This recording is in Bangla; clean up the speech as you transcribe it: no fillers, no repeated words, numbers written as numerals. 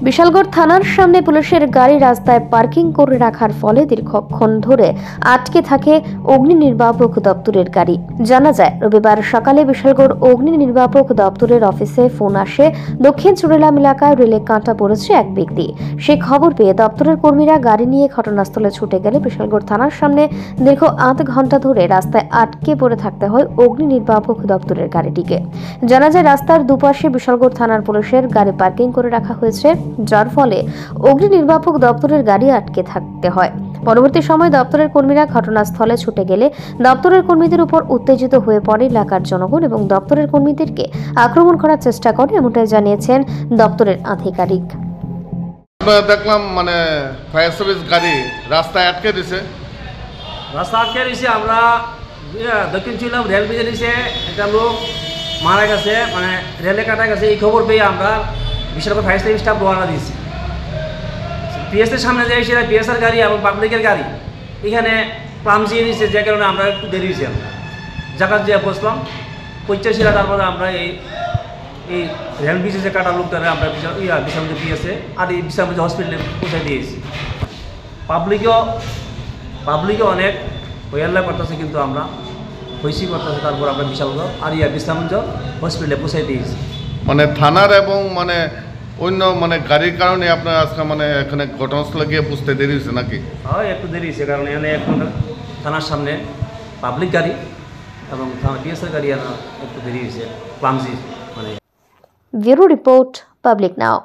বিশালগড় থানার সামনে পুলিশের গাড়ি রাস্তায় পার্কিং করে রাখার ফলে দীর্ঘক্ষণ ধরে আটকে থাকে অগ্নি নির্বাপক দপ্তরের গাড়ি। জানা যায়, রবিবার সকালে বিশালগড় অগ্নি নির্বাপক দপ্তরের অফিসে ফোন আসে দক্ষিণ চুড়েলাম এলাকায় রেলে কাঁটা পড়েছে এক ব্যক্তি। সে খবর পেয়ে দপ্তরের কর্মীরা গাড়ি নিয়ে ঘটনাস্থলে ছুটে গেলে বিশালগড় থানার সামনে দীর্ঘ ৮ ঘন্টা ধরে রাস্তায় আটকে পড়ে থাকতে হয় অগ্নি নির্বাপক দপ্তরের গাড়িটিকে। জানা যায়, রাস্তার দুপাশে বিশালগড় থানার পুলিশের গাড়ি পার্কিং করে রাখা হয়েছে, যার ফলে অগ্নি নির্বাপক দপ্তরের গাড়ি আটকে থাকতে হয়। পরবর্তী সময় দপ্তরের কর্মীরা ঘটনাস্থলে ছুটে গেলে দপ্তরের কর্মীদের উপর উত্তেজিত হয়ে পড়ে এলাকার জনগণ এবং দপ্তরের কর্মীদেরকে আক্রমণ করার চেষ্টা করে, এমনটাই জানিয়েছেন দপ্তরের আধিকারিক। দেখলাম ফায়ার সার্ভিস গাড়ি রাস্তায় আটকে দিছে। আমরা দক্ষিণ চুড়েলাম রেল ব্রিজের নিচে একটা লোক মারা গেছে, রেলে কাটা গেছে। এই খবর পেয়ে আমরা বিশালগড় ফায়ার সার্ভিস স্টাফ রওনা দিয়েছি। পিএসের সামনে যে সেটা পিএসআর গাড়ি এবং পাবলিকের গাড়ি এখানে প্লামজিয়ে দিয়েছে, যে কারণে আমরা একটু দেরি হয়েছি। আমরা জাকাত দিয়ে বসলাম 85 তারপরে আমরা এই রেল ব্রিজে যে কাটা লোকটারে আমরা বিশালগঞ্জ পিএসে আর এই বিশালগঞ্জ হসপিটালে পৌঁছে দিয়েছি। পাবলিকও অনেক হইয়াল্লা করতেছে, কিন্তু আমরা হইসি করতেছে। তারপর আমরা বিশালগঞ্জ আর বিশালগঞ্জ হসপিটালে পৌঁছে দিয়েছি। থানার এবং অন্য গাড়ির কারণে আপনার আজকে এখানে ঘটনাস্থলে গিয়ে বুঝতে দেরি হয়েছে নাকি? হয়, একটু দেরি হয়েছে, কারণ এখানে এখন থানার সামনে পাবলিক গাড়ি এবং থানা পিএসের গাড়ি একটু দেরি হয়েছে, ক্লামজি। ব্যুরো রিপোর্ট, পাবলিক নাও।